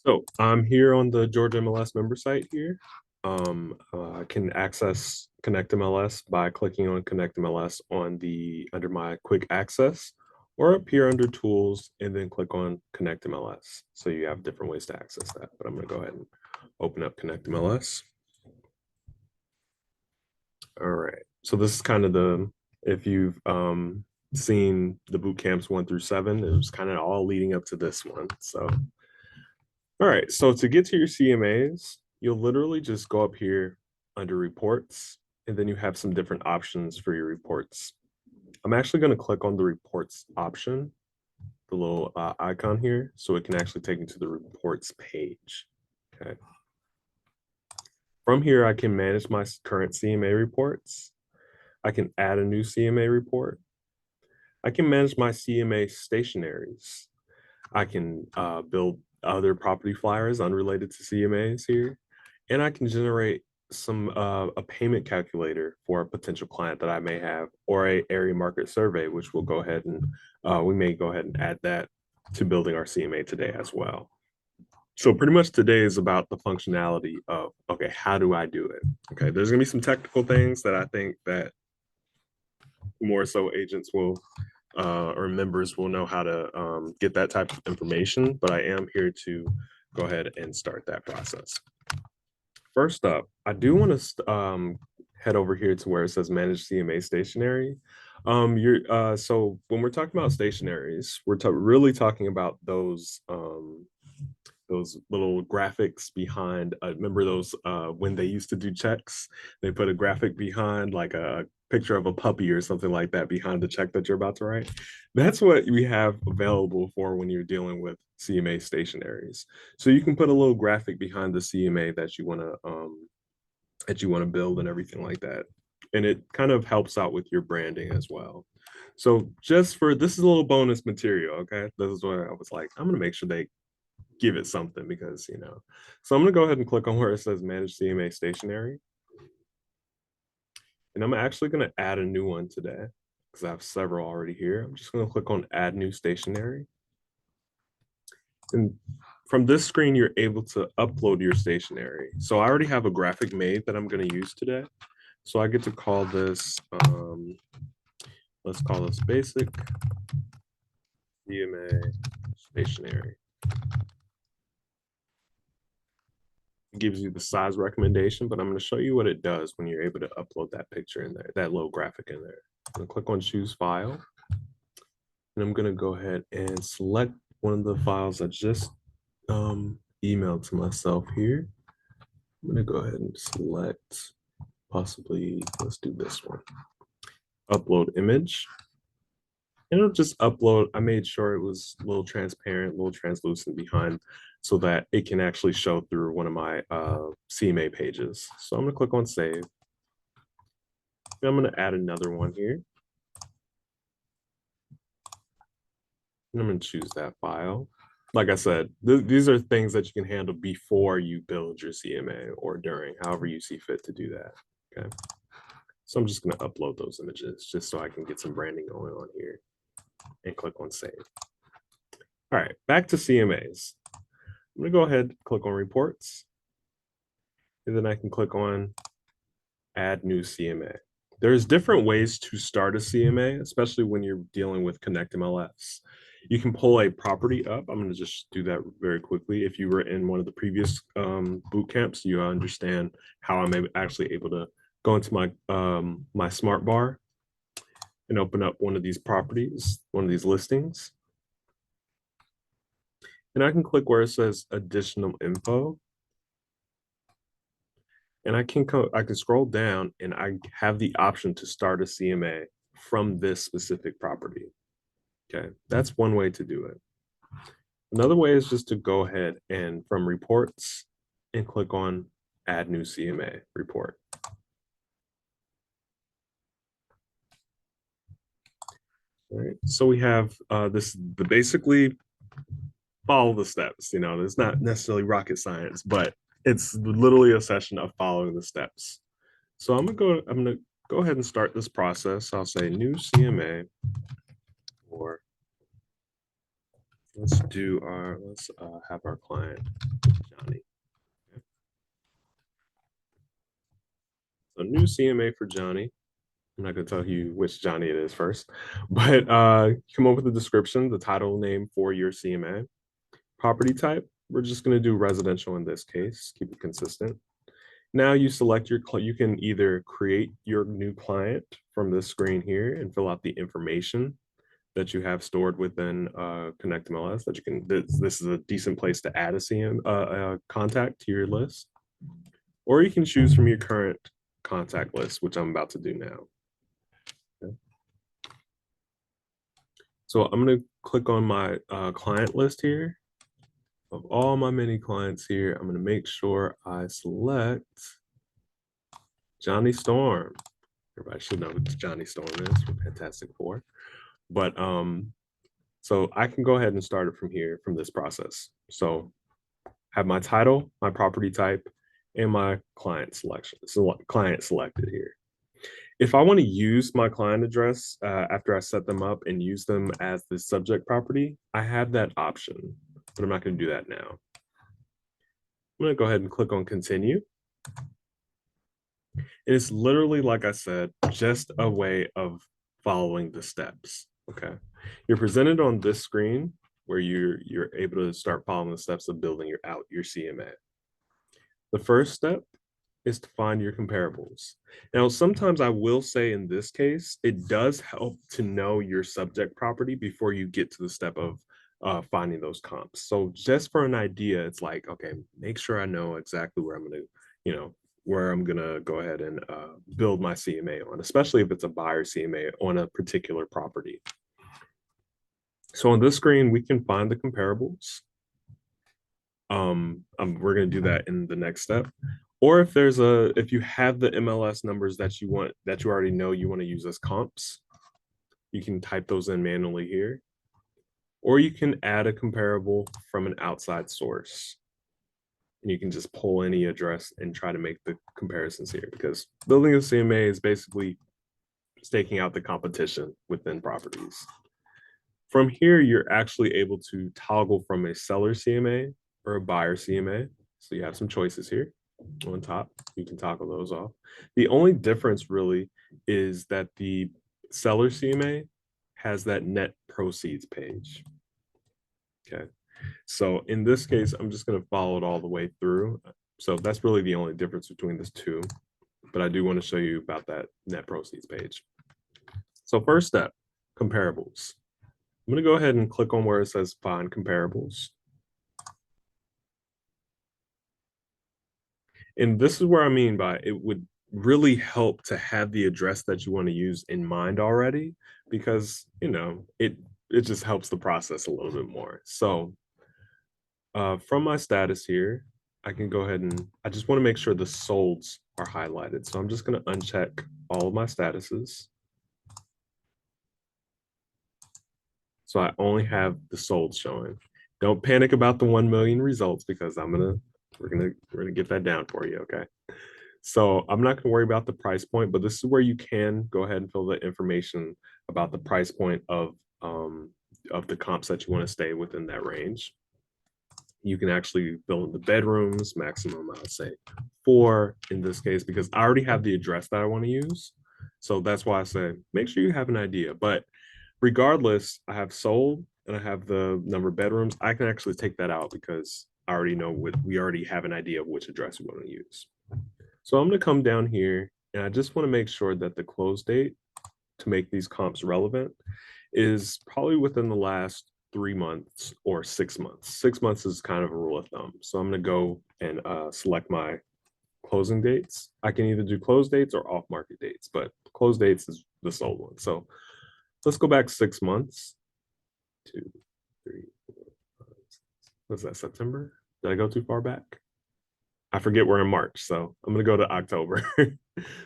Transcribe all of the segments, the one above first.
So I'm here on the Georgia MLS member site here. I can access connectMLS by clicking on connectMLS on the under my quick access or up here under tools and then click on connectMLS. So you have different ways to access that, but I'm going to go ahead and open up connectMLS. All right. So this is kind of if you've seen the boot camps 1 through 7, it was kind of all leading up to this one. So all right, so to get to your CMAs, you'll literally just go up here under reports, and then you have some different options for your reports. I'm actually going to click on the reports option, the little icon here, so it can actually take me to the reports page. Okay. From here, I can manage my current CMA reports. I can add a new CMA report. I can manage my CMA stationaries. I can build other property flyers unrelated to CMAs here, and I can generate a payment calculator for a potential client that I may have, or a area market survey, which we'll go ahead and we may go ahead and add that to building our CMA today as well. So pretty much today is about the functionality of, okay, how do I do it? Okay, there's gonna be some technical things that I think that more so agents will or members will know how to get that type of information, but I am here to go ahead and start that process. First up, I do want to head over here to where it says manage CMA stationery. So when we're talking about stationaries, we're really talking about those little graphics behind. Remember those when they used to do checks, they put a graphic behind like a picture of a puppy or something like that behind the check that you're about to write. That's what we have available for when you're dealing with CMA stationaries. So you can put a little graphic behind the CMA that you want to build and everything like that. And it kind of helps out with your branding as well. So just for this is a little bonus material, okay? This is where I was like, I'm gonna make sure they give it something because so I'm gonna go ahead and click on where it says manage CMA stationery, and I'm actually gonna add a new one today because I have several already here. I'm just gonna click on add new stationery, and from this screen you're able to upload your stationery. So I already have a graphic made that I'm going to use today, so I get to call this let's call this basic CMA stationery. It gives you the size recommendation, but I'm going to show you what it does when you're able to upload that picture in there, that little graphic in there. I'm going to click on choose file, and I'm going to go ahead and select one of the files I just emailed to myself here. I'm going to go ahead and select possibly, let's do this one, upload image. And it'll just upload. I made sure it was a little transparent, a little translucent behind so that it can actually show through one of my CMA pages. So I'm going to click on save. And I'm going to add another one here. And I'm going to choose that file. Like I said, these are things that you can handle before you build your CMA or during, however you see fit to do that. Okay. So I'm just going to upload those images just so I can get some branding going on here and click on save. All right, back to CMAs. I'm going to go ahead, click on reports, and then I can click on add new CMA. There's different ways to start a CMA, especially when you're dealing with connectMLS. You can pull a property up. I'm going to just do that very quickly. If you were in one of the previous boot camps, you understand how I'm actually able to go into my my smart bar and open up one of these properties, one of these listings. And I can click where it says additional info. And I can scroll down and I have the option to start a CMA from this specific property. Okay, that's one way to do it. Another way is just to go ahead and from reports and click on add new CMA report. All right, so we have basically follow the steps. It's not necessarily rocket science, but it's literally a session of following the steps. So I'm gonna go ahead and start this process. I'll say new CMA for let's have our client, Johnny. Okay. So new CMA for Johnny. I'm not going to tell you which Johnny it is first, but come up with a description, the title name for your CMA. Property type, we're just going to do residential in this case, keep it consistent. Now you select you can either create your new client from this screen here and fill out the information that you have stored within connectMLS that you can, this is a decent place to add a contact to your list. Or you can choose from your current contact list, which I'm about to do now. Okay. So I'm going to click on my client list here. Of all my many clients here, I'm going to make sure I select Johnny Storm. Everybody should know what Johnny Storm is from Fantastic Four. But so I can go ahead and start it from here, from this process. So have my title, my property type, and my client selection. So client selected here. If I want to use my client address after I set them up and use them as the subject property, I have that option, but I'm not going to do that now. I'm going to go ahead and click on continue. And it's literally, like I said, just a way of following the steps. Okay. You're presented on this screen where you're able to start following the steps of building your CMA. The first step is to find your comparables. Now, sometimes I will say in this case, it does help to know your subject property before you get to the step of finding those comps. So just for an idea, it's like, okay, make sure I know exactly where I'm going to, where I'm going to go ahead and build my CMA on, especially if it's a buyer CMA on a particular property. So on this screen, we can find the comparables. We're going to do that in the next step. Or if you have the MLS numbers that you already know you want to use as comps, you can type those in manually here. Or you can add a comparable from an outside source. And you can just pull any address and try to make the comparisons here, because building a CMA is basically staking out the competition within properties. From here, you're actually able to toggle from a seller CMA or a buyer CMA. So you have some choices here on top. You can toggle those off. The only difference really is that the seller CMA has that net proceeds page. Okay. So in this case, I'm just going to follow it all the way through. So that's really the only difference between the two. But I do want to show you about that net proceeds page. So first step, comparables. I'm going to go ahead and click on where it says find comparables. And this is where I mean by it would really help to have the address that you want to use in mind already, because it just helps the process a little bit more. So from my status here, I can go ahead and I just want to make sure the solds are highlighted. So I'm just going to uncheck all of my statuses. So I only have the solds showing. Don't panic about the 1 million results, because we're gonna get that down for you. Okay. So I'm not going to worry about the price point, but this is where you can go ahead and fill the information about the price point of the comps that you want to stay within that range. You can actually fill in the bedrooms, maximum, I would say 4 in this case, because I already have the address that I want to use. So that's why I say make sure you have an idea. But regardless, I have sold and I have the number of bedrooms. I can actually take that out because I already know we already have an idea of which address we want to use. So I'm going to come down here and I just want to make sure that the close date to make these comps relevant is probably within the last 3 months or 6 months. 6 months is kind of a rule of thumb. So I'm going to go and select my closing dates. I can either do close dates or off market dates, but close dates is the sold one. So let's go back 6 months. 2, 3, 4, 5, 6. What's that, September? Did I go too far back? I forget we're in March, so I'm going to go to October.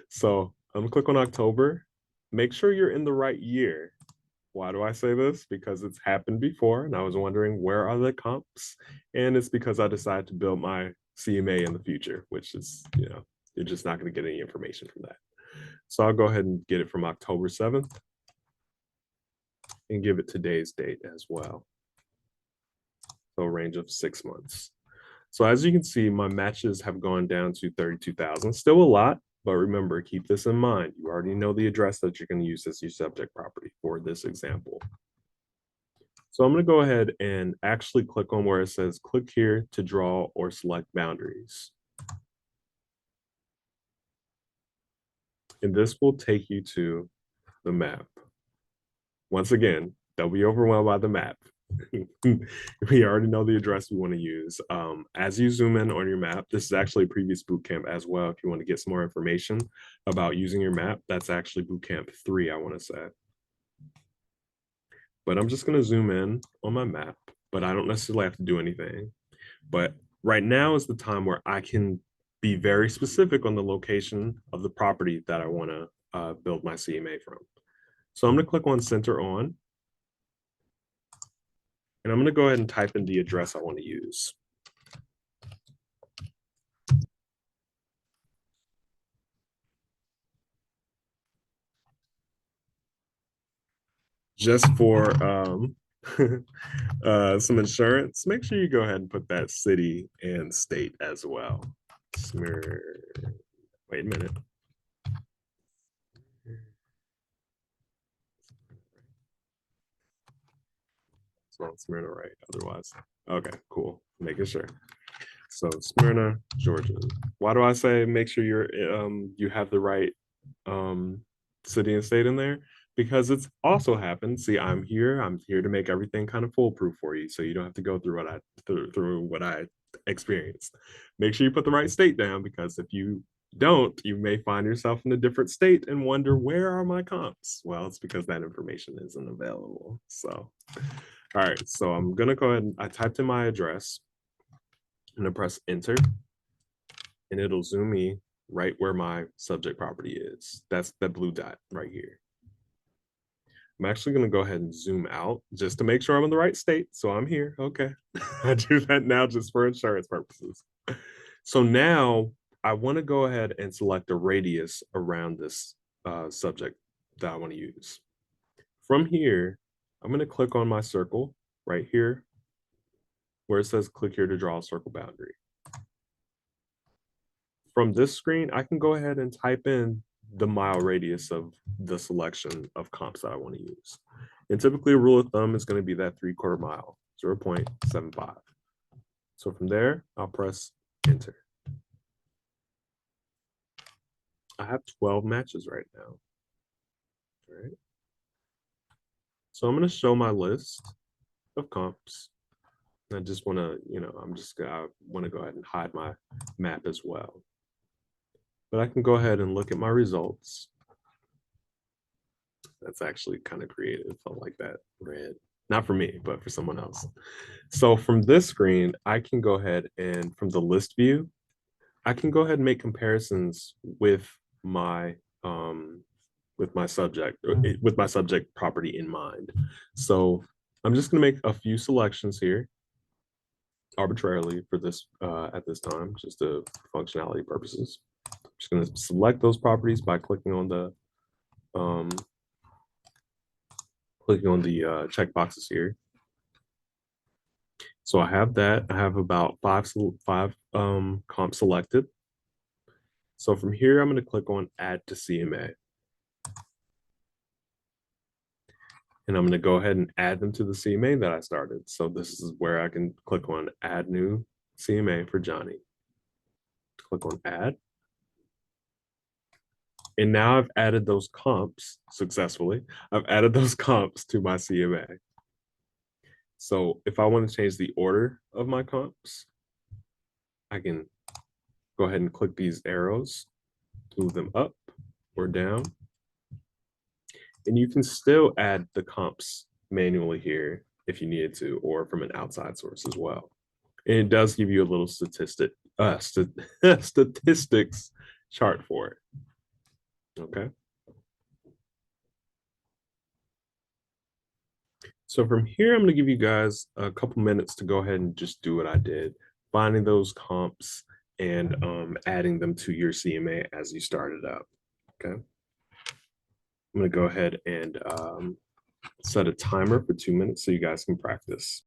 So I'm going to click on October. Make sure you're in the right year. Why do I say this? Because it's happened before, and I was wondering where are the comps? And it's because I decided to build my CMA in the future, which is, you're just not going to get any information from that. So I'll go ahead and get it from October 7th and give it today's date as well. so a range of 6 months. So as you can see, my matches have gone down to 32,000, still a lot, but remember, keep this in mind. You already know the address that you're going to use as your subject property for this example. So I'm going to go ahead and actually click on where it says click here to draw or select boundaries. And this will take you to the map. Once again, don't be overwhelmed by the map. We already know the address we want to use. As you zoom in on your map, this is actually a previous boot camp as well. If you want to get some more information about using your map, that's actually boot camp 3, I want to say. But I'm just going to zoom in on my map, but I don't necessarily have to do anything. But right now is the time where I can be very specific on the location of the property that I want to build my CMA from. So I'm going to click on center on, and I'm going to go ahead and type in the address I want to use. Just for some insurance, make sure you go ahead and put that city and state as well. Wait a minute. Spell Smyrna right, otherwise. Okay, cool. Making sure. So Smyrna, Georgia. Why do I say make sure you have the right city and state in there? Because it's also happened. See, I'm here to make everything kind of foolproof for you, so you don't have to go through what I experienced. Make sure you put the right state down, because if you don't, you may find yourself in a different state and wonder, where are my comps? Well, it's because that information isn't available. So all right, so I'm gonna go ahead and I typed in my address. I'm gonna press enter, and it'll zoom me right where my subject property is. That's the blue dot right here. I'm actually gonna go ahead and zoom out just to make sure I'm in the right state. So I'm here, okay. I do that now just for insurance purposes. So now I wanna go ahead and select a radius around this subject that I wanna use. From here, I'm gonna click on my circle right here where it says click here to draw a circle boundary. From this screen, I can go ahead and type in the mile radius of the selection of comps that I want to use. And typically a rule of thumb is going to be that 3/4 mile, 0.75. So from there, I'll press enter. I have 12 matches right now. All right. So I'm going to show my list of comps. I just want to, I want to go ahead and hide my map as well. But I can go ahead and look at my results. That's actually kind of creative. I like that red. Not for me, but for someone else. So from this screen, I can go ahead and from the list view, I can go ahead and make comparisons with my subject property in mind. So I'm just going to make a few selections here arbitrarily for this at this time, just to functionality purposes. I'm just going to select those properties by clicking on the check boxes here. So I have that. I have about five comps selected. So from here, I'm going to click on Add to CMA. And I'm going to go ahead and add them to the CMA that I started. So this is where I can click on Add New CMA for Johnny. Click on Add. And now I've added those comps successfully. I've added those comps to my CMA. So if I want to change the order of my comps, I can go ahead and click these arrows, move them up or down. And you can still add the comps manually here if you needed to, or from an outside source as well. And it does give you a little statistics chart for it. Okay. So from here, I'm going to give you guys a couple minutes to go ahead and just do what I did, finding those comps and adding them to your CMA as you start it up. Okay. I'm going to go ahead and set a timer for 2 minutes so you guys can practice.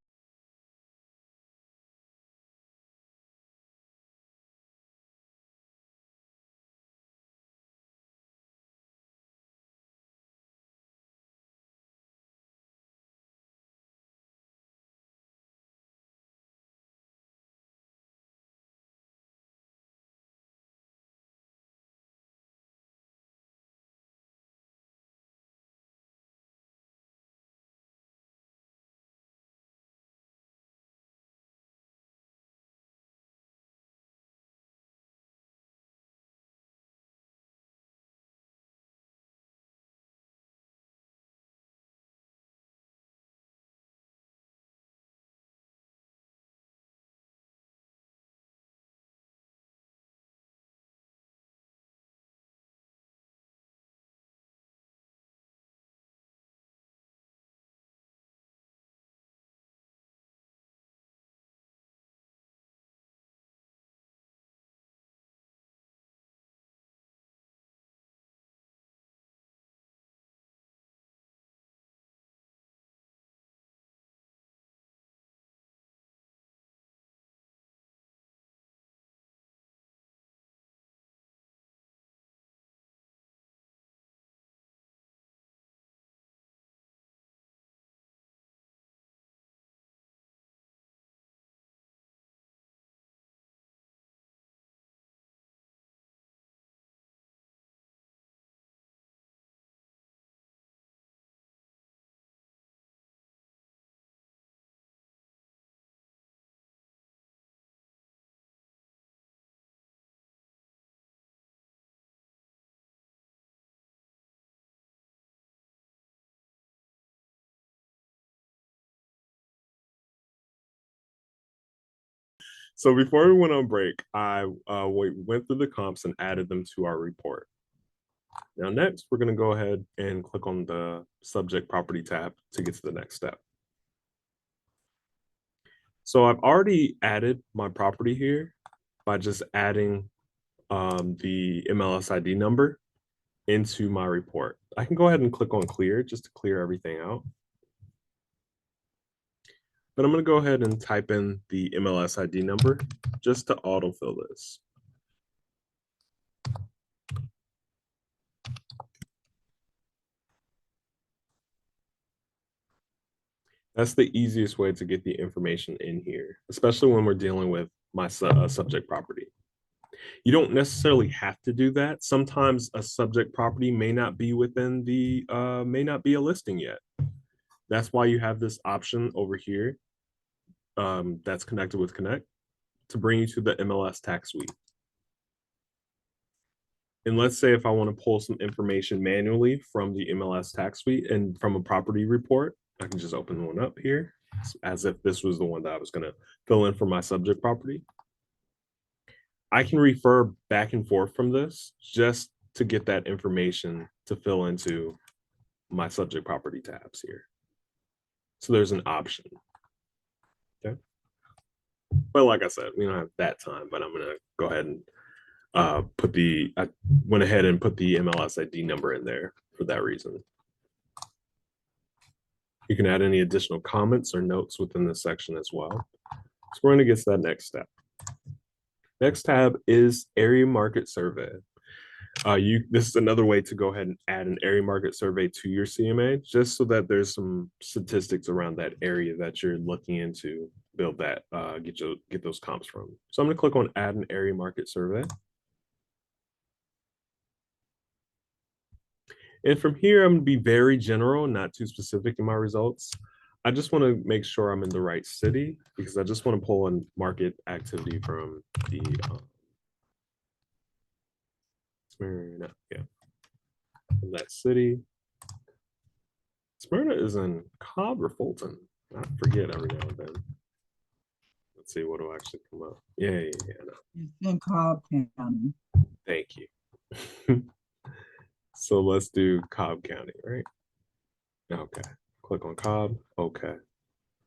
So before we went on break, I went through the comps and added them to our report. Now, next, we're going to go ahead and click on the subject property tab to get to the next step. So I've already added my property here by just adding the MLS ID number into my report. I can go ahead and click on clear just to clear everything out. But I'm going to go ahead and type in the MLS ID number just to autofill this. That's the easiest way to get the information in here, especially when we're dealing with my subject property. You don't necessarily have to do that. Sometimes a subject property may not be within the, may not be a listing yet. That's why you have this option over here that's connected with Connect to bring you to the MLS tax suite. And let's say if I want to pull some information manually from the MLS tax suite and from a property report, I can just open one up here as if this was the one that I was going to fill in for my subject property. I can refer back and forth from this just to get that information to fill into my subject property tabs here. So there's an option. Okay. But like I said, we don't have that time, but I'm going to go ahead and I went ahead and put the MLS ID number in there for that reason. You can add any additional comments or notes within this section as well. So we're going to get to that next step. Next tab is area market survey. This is another way to go ahead and add an area market survey to your CMA, just so that there's some statistics around that area that you're looking into, build that, get those comps from. So I'm going to click on add an area market survey. And from here, I'm going to be very general, not too specific in my results. I just want to make sure I'm in the right city because I just want to pull in market activity from the Smyrna, yeah, from that city. Smyrna is in Cobb or Fulton. I forget every now and then. Let's see what will actually come up. Yeah. No. It's in Cobb County. Thank you. So let's do Cobb County, right? Okay. Click on Cobb. Okay.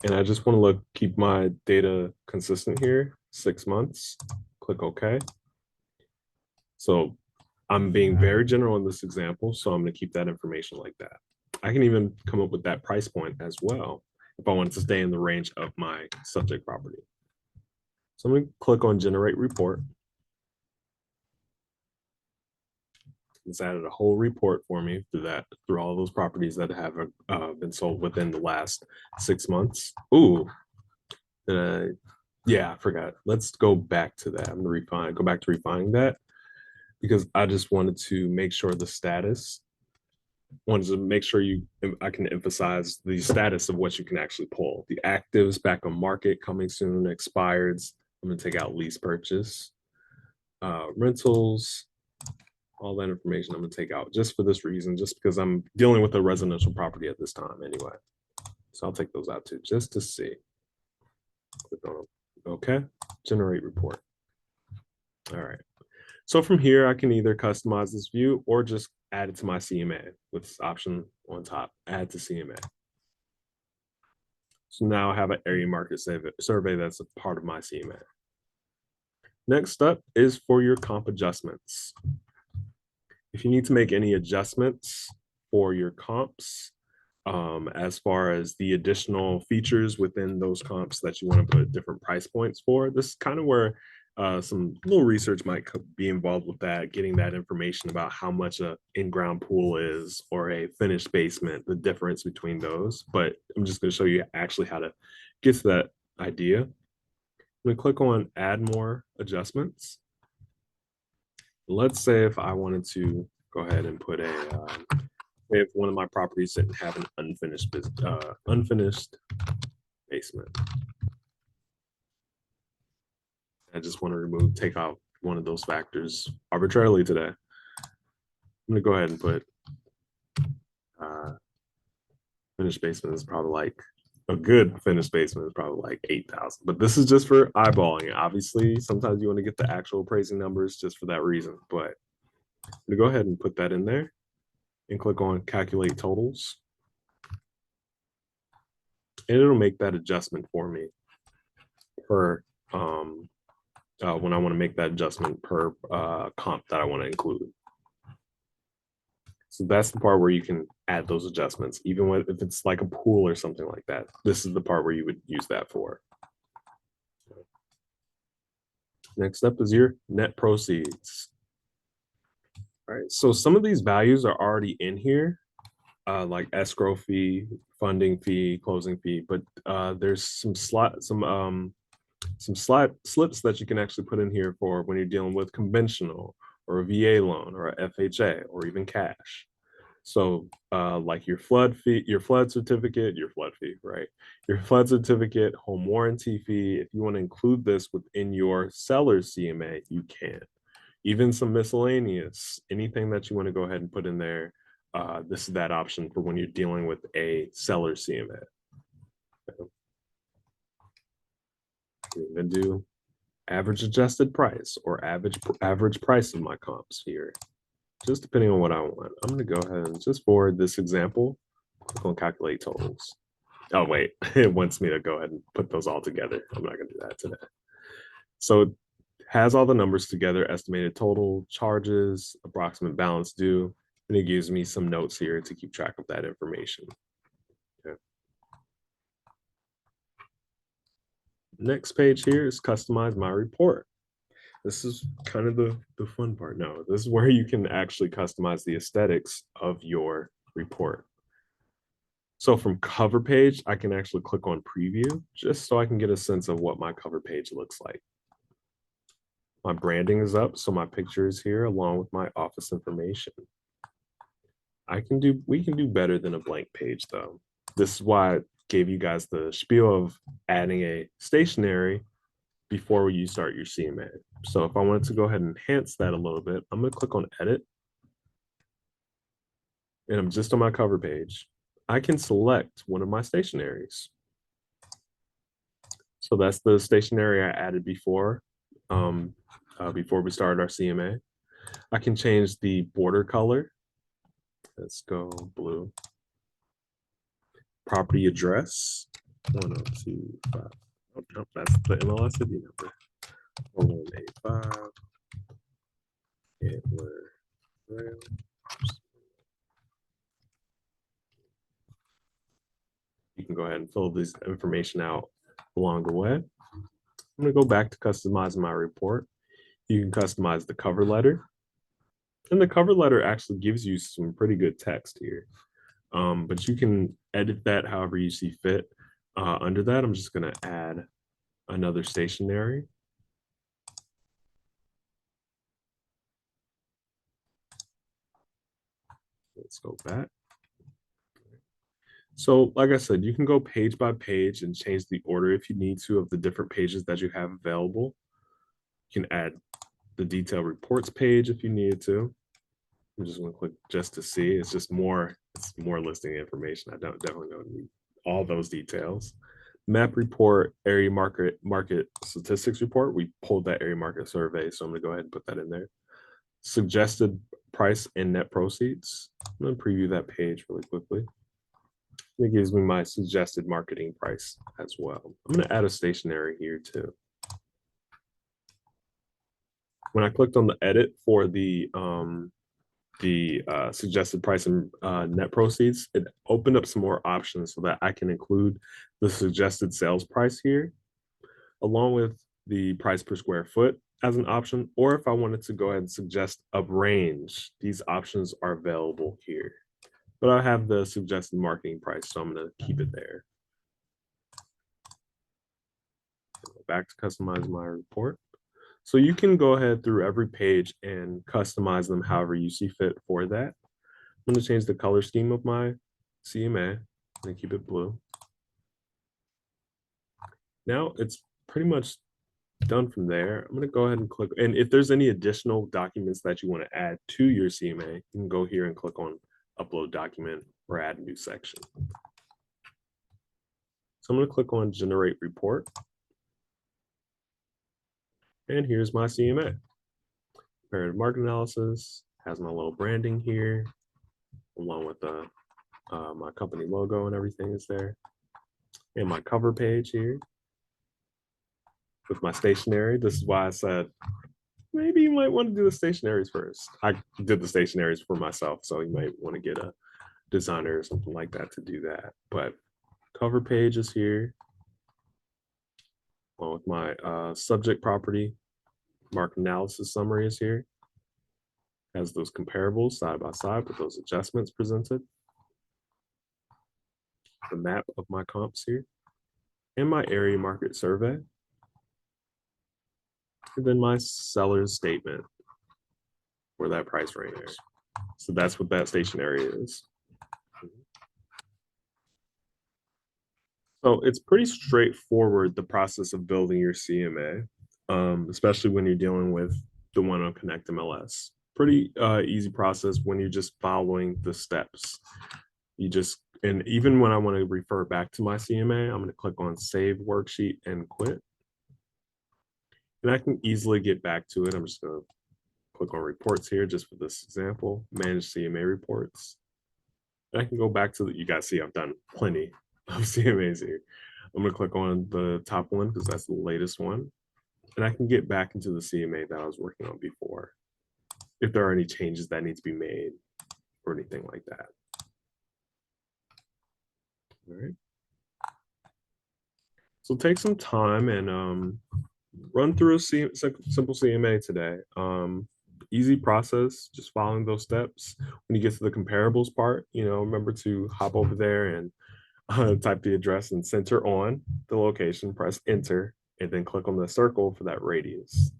And I just want to keep my data consistent here, 6 months. Click OK. So I'm being very general in this example, so I'm going to keep that information like that. I can even come up with that price point as well if I wanted to stay in the range of my subject property. So I'm going to click on Generate Report. It's added a whole report for me through all those properties that have been sold within the last 6 months. Ooh, yeah, I forgot. Let's go back to that. I'm gonna go back to refining that because I just wanted to make sure the status. Wanted to make sure I can emphasize the status of what you can actually pull. The actives back on market, coming soon, expireds. I'm gonna take out lease purchase, rentals. All that information I'm going to take out just for this reason, just because I'm dealing with a residential property at this time anyway. So I'll take those out too, just to see. Click on them. Okay, generate report. All right. So from here, I can either customize this view or just add it to my CMA with this option on top, add to CMA. So now I have an area market survey that's a part of my CMA. Next up is for your comp adjustments. If you need to make any adjustments for your comps, as far as the additional features within those comps that you want to put different price points for, this is kind of where some little research might be involved with that, getting that information about how much a in-ground pool is or a finished basement, the difference between those. But I'm just going to show you actually how to get to that idea. I'm going to click on add more adjustments. Let's say if I wanted to go ahead and put if one of my properties didn't have an unfinished basement. I just want to take out one of those factors arbitrarily today. I'm going to go ahead and put finished basement is probably like a good finished basement is probably like 8,000, but this is just for eyeballing. Obviously, sometimes you want to get the actual appraising numbers just for that reason, but I'm gonna go ahead and put that in there and click on calculate totals. And it'll make that adjustment for me per when I want to make that adjustment per comp that I want to include. So that's the part where you can add those adjustments, even when if it's like a pool or something like that. This is the part where you would use that for. Next up is your net proceeds. All right, so some of these values are already in here, like escrow fee, funding fee, closing fee, but there's some slips that you can actually put in here for when you're dealing with conventional or a VA loan or a FHA or even cash. So like your flood fee, your flood certificate, your flood fee, right? Your flood certificate, home warranty fee, if you want to include this within your seller's CMA, you can. Even some miscellaneous, anything that you want to go ahead and put in there, this is that option for when you're dealing with a seller CMA. I'm gonna do average adjusted price or average price of my comps here, just depending on what I want. I'm gonna go ahead and just for this example, click on calculate totals. Oh wait, it wants me to go ahead and put those all together. I'm not gonna do that today. So it has all the numbers together, estimated total, charges, approximate balance due, and it gives me some notes here to keep track of that information. Okay. Next page here is customize my report. This is kind of the fun part. No, this is where you can actually customize the aesthetics of your report. So from cover page, I can actually click on preview just so I can get a sense of what my cover page looks like. My branding is up, so my picture is here along with my office information. We can do better than a blank page though. This is why I gave you guys the spiel of adding a stationery before you start your CMA. So if I wanted to go ahead and enhance that a little bit, I'm gonna click on edit and I'm just on my cover page. I can select one of my stationaries. So that's the stationery I added before we started our CMA. I can change the border color. Let's go blue. Property address. 1025. Oh, no, that's the MLS ID number. 1185. You can go ahead and fill this information out along the way. I'm going to go back to customize my report. You can customize the cover letter. And the cover letter actually gives you some pretty good text here. But you can edit that however you see fit. Under that, I'm just going to add another stationery. Let's go back. So like I said, you can go page by page and change the order if you need to of the different pages that you have available. You can add the detailed reports page if you needed to. I'm just going to click just to see. It's more listing information. I definitely don't need all those details. Map report, area market statistics report. We pulled that area market survey, so I'm going to go ahead and put that in there. Suggested price and net proceeds. I'm going to preview that page really quickly. It gives me my suggested marketing price as well. I'm going to add a stationery here too. When I clicked on the edit for the suggested price and net proceeds, it opened up some more options so that I can include the suggested sales price here, along with the price per square foot as an option, or if I wanted to go ahead and suggest a range, these options are available here. But I have the suggested marketing price, so I'm going to keep it there. Go back to customize my report. So you can go ahead through every page and customize them however you see fit for that. I'm going to change the color scheme of my CMA and keep it blue. Now it's pretty much done from there. I'm going to go ahead and click. And if there's any additional documents that you want to add to your CMA, you can go here and click on upload document or add new section. So I'm going to click on generate report. And here's my CMA. Comparative market analysis has my little branding here, along with the my company logo and everything is there. And my cover page here with my stationery. This is why I said maybe you might want to do the stationaries first. I did the stationaries for myself, so you might want to get a designer or something like that to do that. But cover page is here, along with my subject property. Market analysis summary is here. Has those comparables side by side with those adjustments presented. The map of my comps here. And my area market survey. And then my seller's statement for that price range. So that's what that stationery is. So it's pretty straightforward, the process of building your CMA, especially when you're dealing with the one on connectMLS. Pretty easy process when you're just following the steps. You just, and even when I want to refer back to my CMA, I'm going to click on Save Worksheet and Quit. And I can easily get back to it. I'm just going to click on Reports here just for this example, Manage CMA Reports. And I can go back to, you guys see I've done plenty of CMAs here. I'm going to click on the top one because that's the latest one. And I can get back into the CMA that I was working on before if there are any changes that need to be made or anything like that. All right. So take some time and run through a simple CMA today. Easy process, just following those steps. When you get to the comparables part, remember to hop over there and type the address and center on the location, press enter, and then click on the circle for that radius.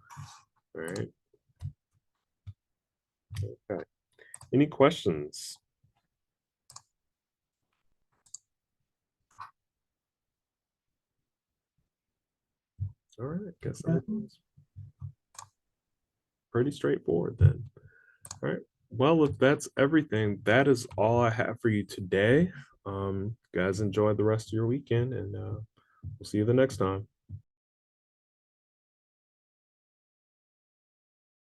All right. Okay. Any questions? All right. Guess everything's pretty straightforward then. All right. Well, if that's everything, that is all I have for you today. Guys, enjoy the rest of your weekend, and we'll see you the next time.